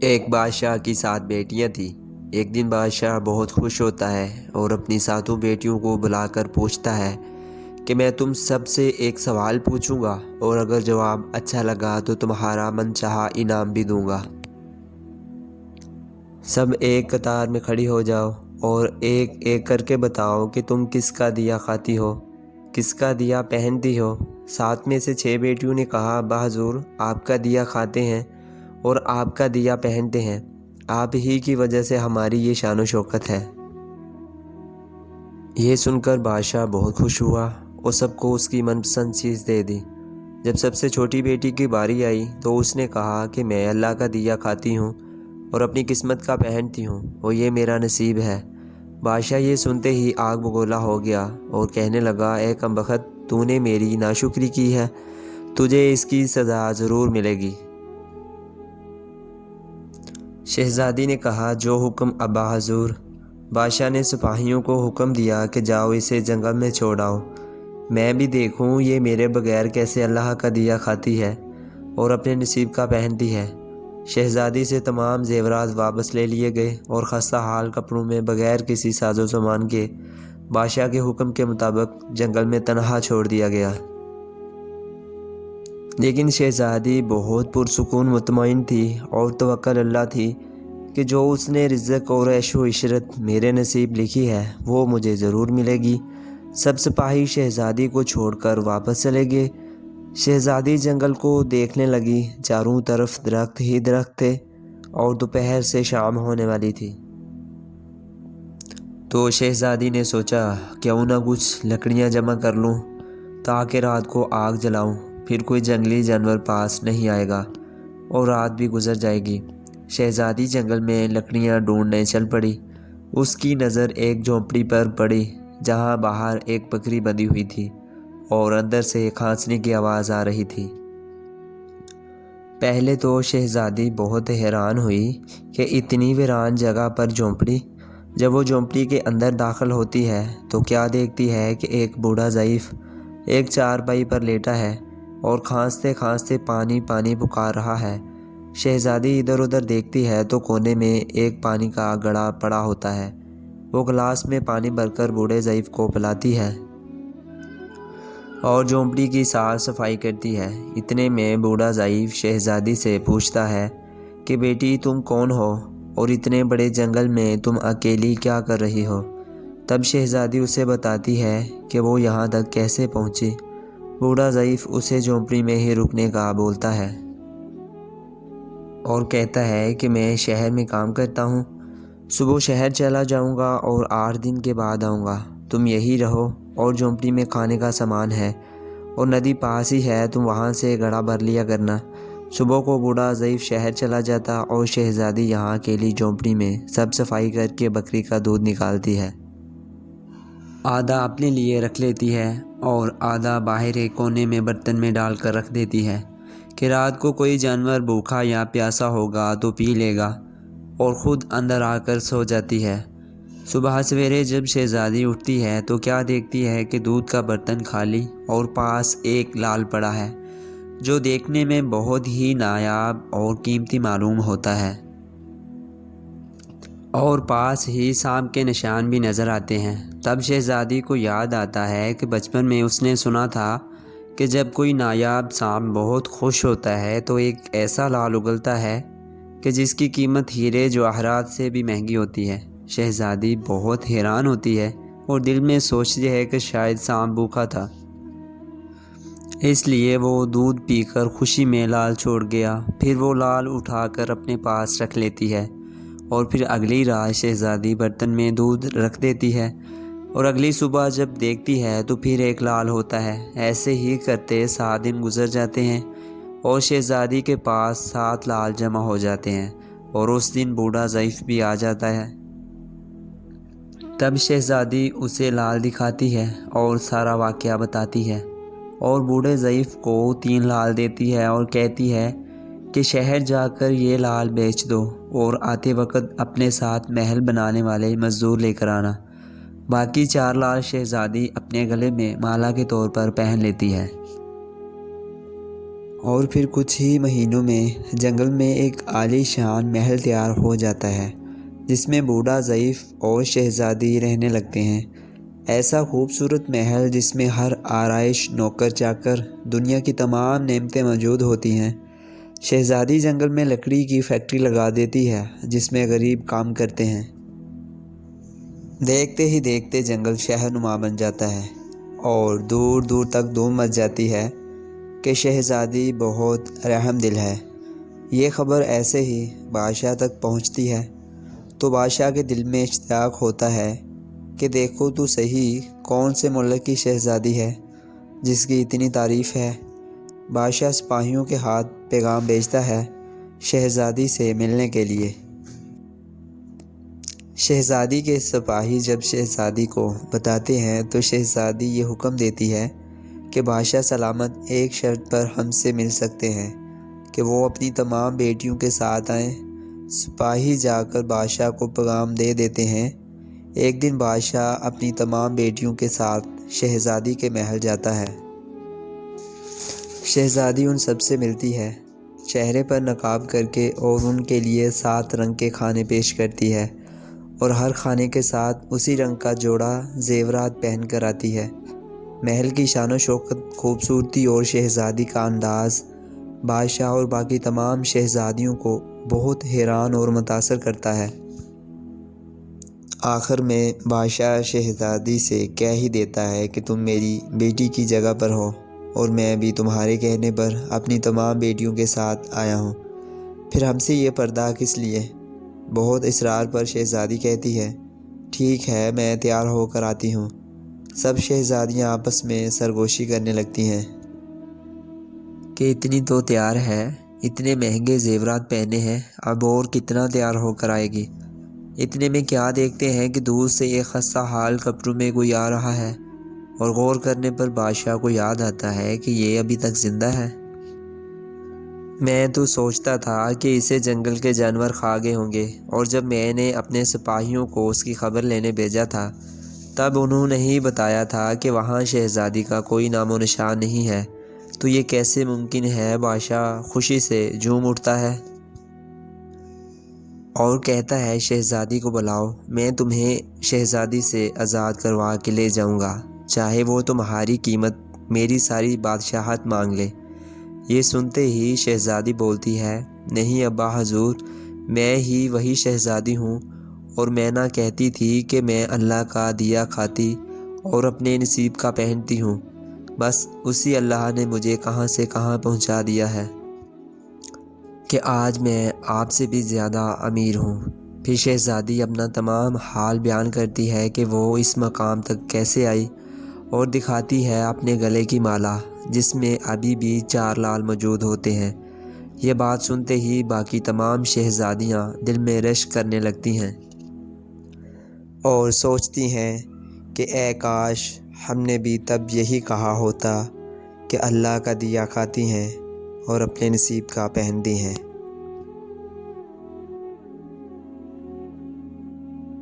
ایک بادشاہ کی 7 بیٹیاں تھیں۔ ایک دن بادشاہ بہت خوش ہوتا ہے اور اپنی 7 بیٹیوں کو بلا کر پوچھتا ہے کہ میں تم سب سے ایک سوال پوچھوں گا اور اگر جواب اچھا لگا تو تمہارا من چاہا انعام بھی دوں گا۔ سب ایک قطار میں کھڑی ہو جاؤ اور ایک ایک کر کے بتاؤ کہ تم کس کا دیا کھاتی ہو، کس کا دیا پہنتی ہو۔ 7 میں سے 6 بیٹیوں نے کہا بحضور آپ کا دیا کھاتے ہیں اور آپ کا دیا پہنتے ہیں، آپ ہی کی وجہ سے ہماری یہ شان و شوکت ہے۔ یہ سن کر بادشاہ بہت خوش ہوا اور سب کو اس کی من پسند چیز دے دی۔ جب سب سے چھوٹی بیٹی کی باری آئی تو اس نے کہا کہ میں اللہ کا دیا کھاتی ہوں اور اپنی قسمت کا پہنتی ہوں اور یہ میرا نصیب ہے۔ بادشاہ یہ سنتے ہی آگ بگولا ہو گیا اور کہنے لگا اے کمبخت، تو نے میری ناشکری کی ہے، تجھے اس کی سزا ضرور ملے گی۔ شہزادی نے کہا جو حکم ابا حضور۔ بادشاہ نے سپاہیوں کو حکم دیا کہ جاؤ اسے جنگل میں چھوڑ آؤ، میں بھی دیکھوں یہ میرے بغیر کیسے اللہ کا دیا کھاتی ہے اور اپنے نصیب کا پہنتی ہے۔ شہزادی سے تمام زیورات واپس لے لیے گئے اور خستہ حال کپڑوں میں بغیر کسی ساز و سامان کے بادشاہ کے حکم کے مطابق جنگل میں تنہا چھوڑ دیا گیا۔ لیکن شہزادی بہت پرسکون مطمئن تھی اور توکل اللہ تھی کہ جو اس نے رزق اور عیش و عشرت میرے نصیب لکھی ہے وہ مجھے ضرور ملے گی۔ سب سپاہی شہزادی کو چھوڑ کر واپس چلے گئے۔ شہزادی جنگل کو دیکھنے لگی، چاروں طرف درخت ہی درخت تھے اور دوپہر سے شام ہونے والی تھی۔ تو شہزادی نے سوچا کیوں نہ کچھ لکڑیاں جمع کر لوں تاکہ رات کو آگ جلاؤں، پھر کوئی جنگلی جانور پاس نہیں آئے گا اور رات بھی گزر جائے گی۔ شہزادی جنگل میں لکڑیاں ڈھونڈنے چل پڑی۔ اس کی نظر ایک جھونپڑی پر پڑی جہاں باہر ایک بکری بندھی ہوئی تھی اور اندر سے کھانسنے کی آواز آ رہی تھی۔ پہلے تو شہزادی بہت حیران ہوئی کہ اتنی ویران جگہ پر جھونپڑی۔ جب وہ جھونپڑی کے اندر داخل ہوتی ہے تو کیا دیکھتی ہے کہ ایک بوڑھا ضعیف ایک چارپائی پر لیٹا ہے اور کھانستے کھانستے پانی پانی پکار رہا ہے۔ شہزادی ادھر ادھر دیکھتی ہے تو کونے میں ایک پانی کا گڑھا پڑا ہوتا ہے۔ وہ گلاس میں پانی بھر کر بوڑھے ضعیف کو پلاتی ہے اور جھونپڑی کی صاف صفائی کرتی ہے۔ اتنے میں بوڑھا ضعیف شہزادی سے پوچھتا ہے کہ بیٹی تم کون ہو اور اتنے بڑے جنگل میں تم اکیلی کیا کر رہی ہو؟ تب شہزادی اسے بتاتی ہے کہ وہ یہاں تک کیسے پہنچی۔ بوڑھا ضعیف اسے جھونپڑی میں ہی رکنے کا بولتا ہے اور کہتا ہے کہ میں شہر میں کام کرتا ہوں، صبح شہر چلا جاؤں گا اور 8 دن کے بعد آؤں گا، تم یہی رہو اور جھونپڑی میں کھانے کا سامان ہے اور ندی پاس ہی ہے، تم وہاں سے گھڑا بھر لیا کرنا۔ صبح کو بوڑھا ضعیف شہر چلا جاتا اور شہزادی یہاں اکیلی جھونپڑی میں سب صفائی کر کے بکری کا دودھ نکالتی ہے۔ آدھا اپنے لیے رکھ لیتی ہے اور آدھا باہر ایک کونے میں برتن میں ڈال کر رکھ دیتی ہے کہ رات کو کوئی جانور بھوکا یا پیاسا ہوگا تو پی لے گا، اور خود اندر آ کر سو جاتی ہے۔ صبح سویرے جب شہزادی اٹھتی ہے تو کیا دیکھتی ہے کہ دودھ کا برتن خالی اور پاس ایک لال پڑا ہے جو دیکھنے میں بہت ہی نایاب اور قیمتی معلوم ہوتا ہے، اور پاس ہی سانپ کے نشان بھی نظر آتے ہیں۔ تب شہزادی کو یاد آتا ہے کہ بچپن میں اس نے سنا تھا کہ جب کوئی نایاب سانپ بہت خوش ہوتا ہے تو ایک ایسا لال اگلتا ہے کہ جس کی قیمت ہیرے جواہرات سے بھی مہنگی ہوتی ہے۔ شہزادی بہت حیران ہوتی ہے اور دل میں سوچتی ہے کہ شاید سانپ بھوکا تھا، اس لیے وہ دودھ پی کر خوشی میں لال چھوڑ گیا۔ پھر وہ لال اٹھا کر اپنے پاس رکھ لیتی ہے اور پھر اگلی رات شہزادی برتن میں دودھ رکھ دیتی ہے اور اگلی صبح جب دیکھتی ہے تو پھر ایک لال ہوتا ہے۔ ایسے ہی کرتے 7 دن گزر جاتے ہیں اور شہزادی کے پاس 7 لال جمع ہو جاتے ہیں اور اس دن بوڑھا ضعیف بھی آ جاتا ہے۔ تب شہزادی اسے لال دکھاتی ہے اور سارا واقعہ بتاتی ہے اور بوڑھے ضعیف کو 3 لال دیتی ہے اور کہتی ہے کہ شہر جا کر یہ لال بیچ دو اور آتے وقت اپنے ساتھ محل بنانے والے مزدور لے کر آنا۔ باقی 4 لال شہزادی اپنے گلے میں مالا کے طور پر پہن لیتی ہے اور پھر کچھ ہی مہینوں میں جنگل میں ایک عالی شان محل تیار ہو جاتا ہے جس میں بوڑھا ضعیف اور شہزادی رہنے لگتے ہیں۔ ایسا خوبصورت محل جس میں ہر آرائش، نوکر چاکر، دنیا کی تمام نعمتیں موجود ہوتی ہیں۔ شہزادی جنگل میں لکڑی کی فیکٹری لگا دیتی ہے جس میں غریب کام کرتے ہیں۔ دیکھتے ہی دیکھتے جنگل شہر نما بن جاتا ہے اور دور دور تک دھوم مچ جاتی ہے کہ شہزادی بہت رحم دل ہے۔ یہ خبر ایسے ہی بادشاہ تک پہنچتی ہے تو بادشاہ کے دل میں اشتیاق ہوتا ہے کہ دیکھو تو صحیح کون سے ملک کی شہزادی ہے جس کی اتنی تعریف ہے۔ بادشاہ سپاہیوں کے ہاتھ پیغام بھیجتا ہے شہزادی سے ملنے کے لیے۔ شہزادی کے سپاہی جب شہزادی کو بتاتے ہیں تو شہزادی یہ حکم دیتی ہے کہ بادشاہ سلامت ایک شرط پر ہم سے مل سکتے ہیں کہ وہ اپنی تمام بیٹیوں کے ساتھ آئیں۔ سپاہی جا کر بادشاہ کو پیغام دے دیتے ہیں۔ ایک دن بادشاہ اپنی تمام بیٹیوں کے ساتھ شہزادی کے محل جاتا ہے۔ شہزادی ان سب سے ملتی ہے، چہرے پر نقاب کر کے، اور ان کے لیے 7 رنگ کے کھانے پیش کرتی ہے اور ہر کھانے کے ساتھ اسی رنگ کا جوڑا زیورات پہن کر آتی ہے۔ محل کی شان و شوکت، خوبصورتی اور شہزادی کا انداز بادشاہ اور باقی تمام شہزادیوں کو بہت حیران اور متاثر کرتا ہے۔ آخر میں بادشاہ شہزادی سے کہہ ہی دیتا ہے کہ تم میری بیٹی کی جگہ پر ہو اور میں بھی تمہارے کہنے پر اپنی تمام بیٹیوں کے ساتھ آیا ہوں، پھر ہم سے یہ پردہ کس لیے؟ بہت اصرار پر شہزادی کہتی ہے ٹھیک ہے، میں تیار ہو کر آتی ہوں۔ سب شہزادیاں آپس میں سرگوشی کرنے لگتی ہیں کہ اتنی تو تیار ہے، اتنے مہنگے زیورات پہنے ہیں، اب اور کتنا تیار ہو کر آئے گی؟ اتنے میں کیا دیکھتے ہیں کہ دور سے ایک خستہ حال کپڑوں میں کوئی آ رہا ہے، اور غور کرنے پر بادشاہ کو یاد آتا ہے کہ یہ ابھی تک زندہ ہے۔ میں تو سوچتا تھا کہ اسے جنگل کے جانور کھا گئے ہوں گے، اور جب میں نے اپنے سپاہیوں کو اس کی خبر لینے بھیجا تھا تب انہوں نے ہی بتایا تھا کہ وہاں شہزادی کا کوئی نام و نشان نہیں ہے، تو یہ کیسے ممکن ہے؟ بادشاہ خوشی سے جھوم اٹھتا ہے اور کہتا ہے شہزادی کو بلاؤ، میں تمہیں شہزادی سے آزاد کروا کے لے جاؤں گا، چاہے وہ تمہاری قیمت میری ساری بادشاہت مانگ لے۔ یہ سنتے ہی شہزادی بولتی ہے نہیں ابا حضور، میں ہی وہی شہزادی ہوں، اور میں نہ کہتی تھی کہ میں اللہ کا دیا کھاتی اور اپنے نصیب کا پہنتی ہوں، بس اسی اللہ نے مجھے کہاں سے کہاں پہنچا دیا ہے کہ آج میں آپ سے بھی زیادہ امیر ہوں۔ پھر شہزادی اپنا تمام حال بیان کرتی ہے کہ وہ اس مقام تک کیسے آئی، اور دکھاتی ہے اپنے گلے کی مالا جس میں ابھی بھی 4 لال موجود ہوتے ہیں۔ یہ بات سنتے ہی باقی تمام شہزادیاں دل میں رشک کرنے لگتی ہیں اور سوچتی ہیں کہ اے کاش ہم نے بھی تب یہی کہا ہوتا کہ اللہ کا دیا کھاتی ہیں اور اپنے نصیب کا پہنتی ہیں۔